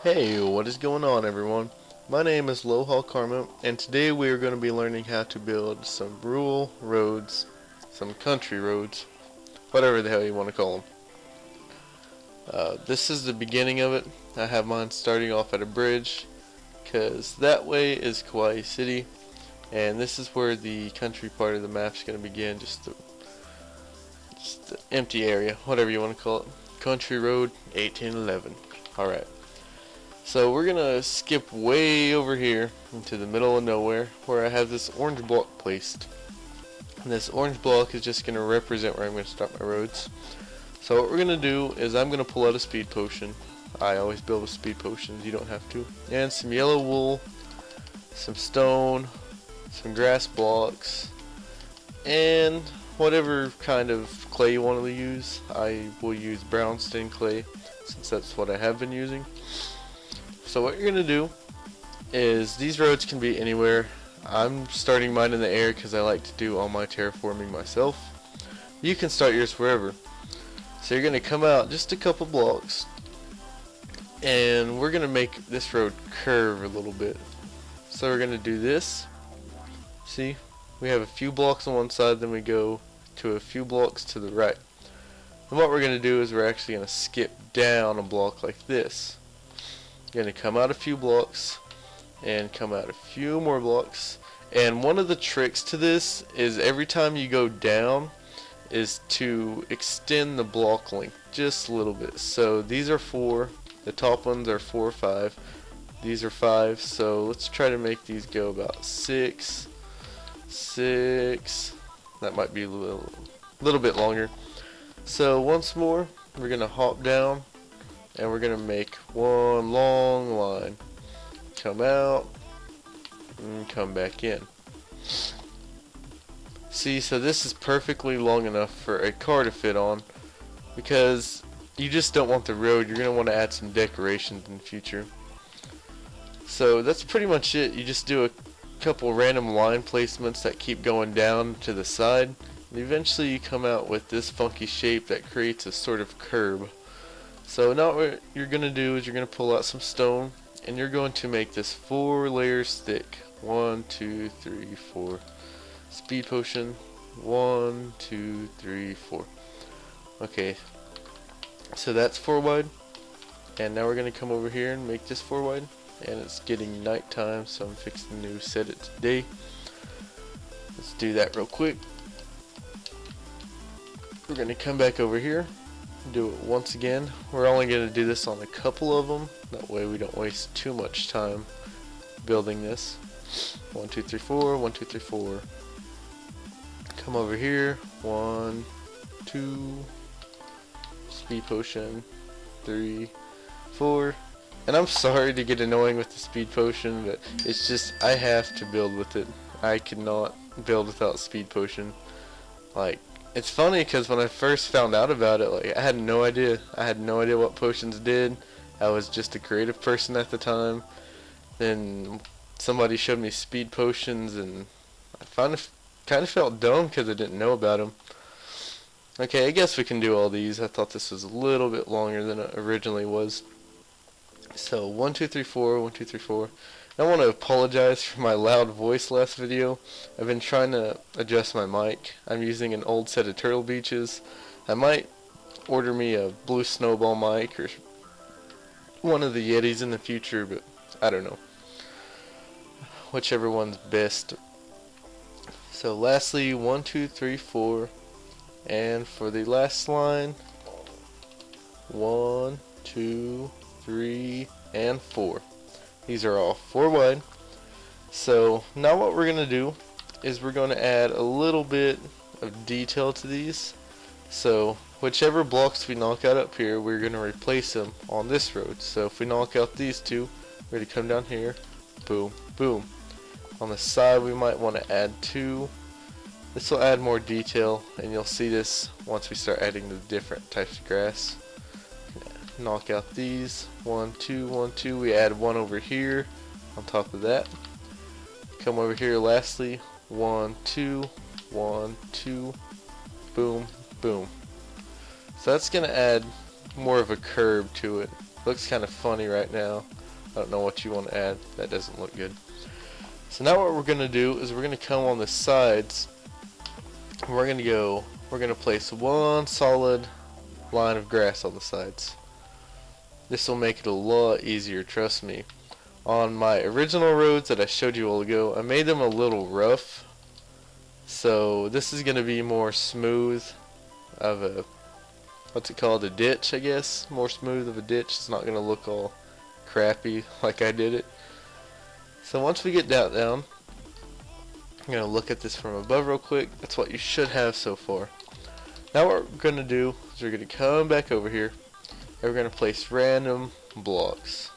Hey, what is going on everyone? My name is Lohal Karma, and today we are going to be learning how to build some rural roads, some country roads, whatever the hell you want to call them. This is the beginning of it. I have mine starting off at a bridge, because that way is Kauai City, and this is where the country part of the map is going to begin, just the empty area, whatever you want to call it. Country Road 1811. Alright. So we're gonna skip way over here into the middle of nowhere where I have this orange block placed. And this orange block is just gonna represent where I'm gonna start my roads. So what we're gonna do is I'm gonna pull out a speed potion. I always build with speed potions, you don't have to. And some yellow wool, some stone, some grass blocks, and whatever kind of clay you want to use. I will use brownstone clay since that's what I have been using. So what you're going to do is these roads can be anywhere. I'm starting mine in the air because I like to do all my terraforming myself. You can start yours wherever. So you're going to come out just a couple blocks and we're going to make this road curve a little bit. So we're going to do this. See, we have a few blocks on one side, then we go to a few blocks to the right. And what we're going to do is we're actually going to skip down a block like this. You're going to come out a few blocks and come out a few more blocks, and one of the tricks to this is every time you go down is to extend the block length just a little bit. So these are 4, the top ones are 4 or 5, these are 5, so let's try to make these go about 6, 6, that might be a little bit longer. So once more we're going to hop down and we're going to make one long line. Come out and come back in. See, so this is perfectly long enough for a car to fit on because you just don't want the road. You're going to want to add some decorations in the future. So that's pretty much it. You just do a couple random line placements that keep going down to the side, and eventually you come out with this funky shape that creates a sort of curb. So now what you're going to do is you're going to pull out some stone and you're going to make this 4 layers thick. 1, 2, 3, 4. Speed potion. 1, 2, 3, 4. Okay, so that's 4 wide. And now we're going to come over here and make this 4 wide. And it's getting nighttime, so I'm fixing to set it to day. Let's do that real quick. We're going to come back over here. Do it once again. We're only going to do this on a couple of them, that way we don't waste too much time building this. 1, 2, 3, 4, 1, 2, 3, 4. Come over here. 1, 2. Speed potion. 3, 4. And I'm sorry to get annoying with the speed potion, but it's just I have to build with it. I cannot build without speed potion. Like, it's funny because when I first found out about it, like I had no idea. I had no idea what potions did. I was just a creative person at the time. Then somebody showed me speed potions, and I kind of felt dumb because I didn't know about them. Okay, I guess we can do all these. I thought this was a little bit longer than it originally was. So 1, 2, 3, 4. 1, 2, 3, 4. I want to apologize for my loud voice last video. I've been trying to adjust my mic. I'm using an old set of Turtle Beaches. I might order me a Blue Snowball mic or one of the Yetis in the future, but I don't know. Whichever one's best. So lastly, 1, 2, 3, 4. And for the last line, 1, 2, 3, and 4. These are all 4 wide. So now what we're going to do is we're going to add a little bit of detail to these. So whichever blocks we knock out up here, we're going to replace them on this road. So if we knock out these 2, we're going to come down here, boom, boom. On the side we might want to add 2. This will add more detail, and you'll see this once we start adding the different types of grass. Knock out these. 1, 2, 1, 2. We add 1 over here on top of that. Come over here lastly. 1, 2, 1, 2. Boom, boom. So that's going to add more of a curve to it. Looks kind of funny right now. I don't know what you want to add. That doesn't look good. So now what we're going to do is we're going to come on the sides. We're going to place one solid line of grass on the sides. This will make it a lot easier, trust me. On my original roads that I showed you a while ago, I made them a little rough. So this is going to be more smooth of a, what's it called, a ditch, I guess. More smooth of a ditch. It's not going to look all crappy like I did it. So once we get down, I'm going to look at this from above real quick. That's what you should have so far. Now what we're going to do is we're going to come back over here and we're going to place random blocks.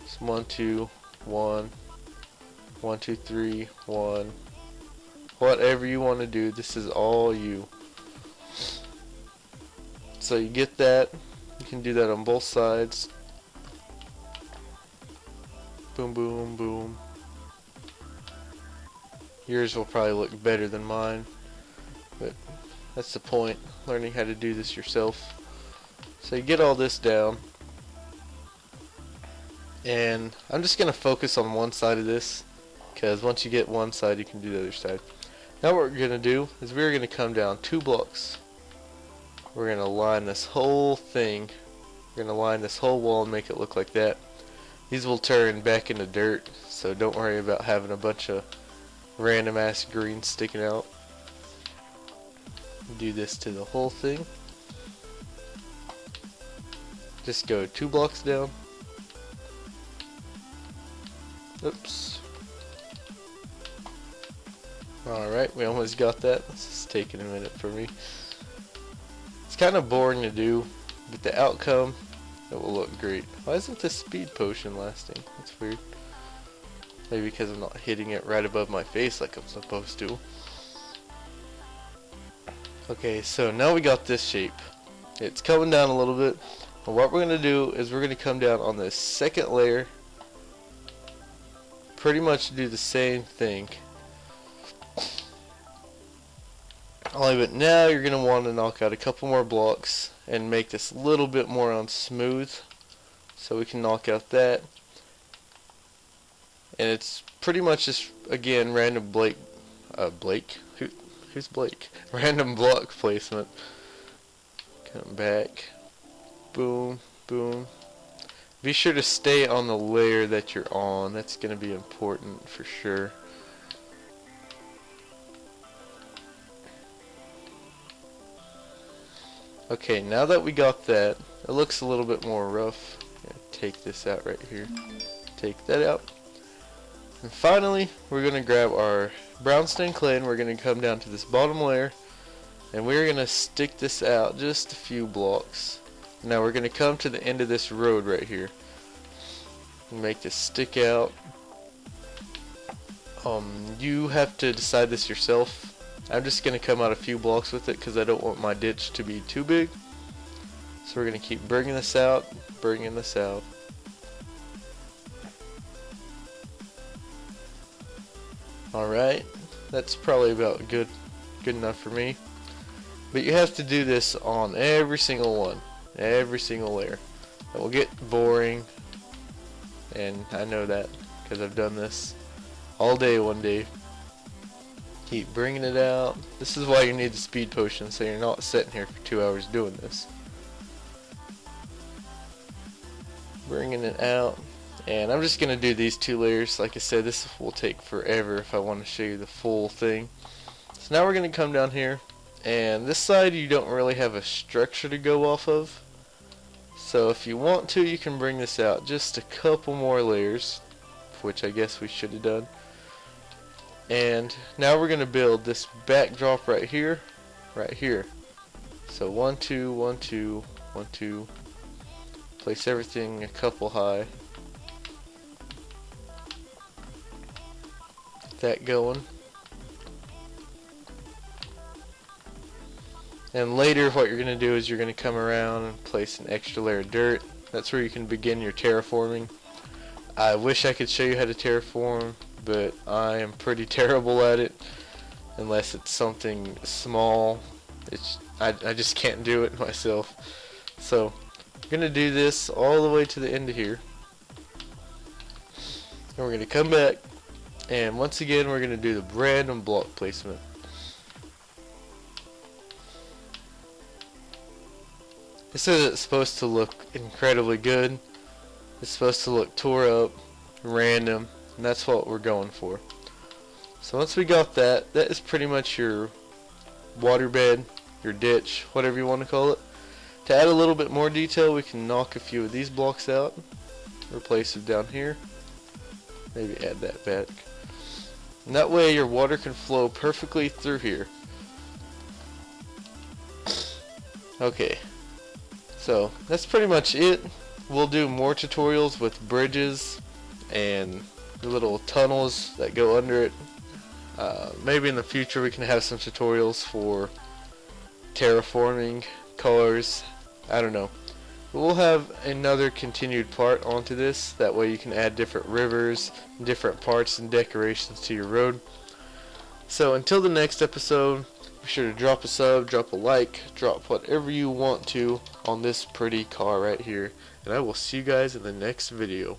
So 1, 2, 1, 1, 2, 3, 1. Whatever you want to do, this is all you. So you get that. You can do that on both sides. Boom, boom, boom. Yours will probably look better than mine, but that's the point, learning how to do this yourself. So you get all this down, and I'm just going to focus on one side of this, because once you get one side you can do the other side. Now what we're going to do is we're going to come down 2 blocks. We're going to line this whole thing, we're going to line this whole wall and make it look like that. These will turn back into dirt, so don't worry about having a bunch of random ass green sticking out. Do this to the whole thing. Just go 2 blocks down. Oops. Alright, we almost got that. This is taking a minute for me. It's kind of boring to do, but the outcome, it will look great. Why isn't this speed potion lasting? That's weird. Maybe because I'm not hitting it right above my face like I'm supposed to. Okay, so now we got this shape. It's coming down a little bit. And what we're going to do is we're going to come down on this second layer. Pretty much do the same thing. Only but now you're going to want to knock out a couple more blocks and make this a little bit more on smooth. So we can knock out that. And it's pretty much just, again, random Blake? Who's Blake? Random block placement. Come back. Boom, boom. Be sure to stay on the layer that you're on. That's going to be important for sure. Okay, now that we got that, it looks a little bit more rough. Take this out right here. Take that out. And finally, we're going to grab our brownstone clay and we're going to come down to this bottom layer and we're going to stick this out just a few blocks. Now we're going to come to the end of this road right here and make this stick out. You have to decide this yourself. I'm just going to come out a few blocks with it because I don't want my ditch to be too big. So we're going to keep bringing this out, bringing this out. Alright, that's probably about good enough for me. But you have to do this on every single one, every single layer. It will get boring, and I know that because I've done this all day one day. Keep bringing it out. This is why you need the speed potion, so you're not sitting here for 2 hours doing this. Bringing it out. And I'm just going to do these 2 layers. Like I said, this will take forever if I want to show you the full thing. So now we're going to come down here. And this side you don't really have a structure to go off of. So if you want to, you can bring this out just a couple more layers. Which I guess we should have done. And now we're going to build this backdrop right here. Right here. So 1, 2, 1, 2, 1, 2. Place everything a couple high. That going, and later what you're going to do is you're going to come around and place an extra layer of dirt. That's where you can begin your terraforming. I wish I could show you how to terraform, but I am pretty terrible at it unless it's something small. I just can't do it myself. So We're going to do this all the way to the end of here. And we're going to come back, and once again we're going to do the random block placement. It says it's supposed to look incredibly good. It's supposed to look tore up, random, and that's what we're going for. So once we got that, that is pretty much your waterbed, your ditch, whatever you want to call it. To add a little bit more detail, we can knock a few of these blocks out, replace them down here, maybe add that back. And that way your water can flow perfectly through here. Okay, so that's pretty much it. We'll do more tutorials with bridges and the little tunnels that go under it. Maybe in the future we can have some tutorials for terraforming, cars, I don't know. But we'll have another continued part onto this, that way you can add different rivers, different parts and decorations to your road. So until the next episode, be sure to drop a sub, drop a like, drop whatever you want to on this pretty car right here, and I will see you guys in the next video.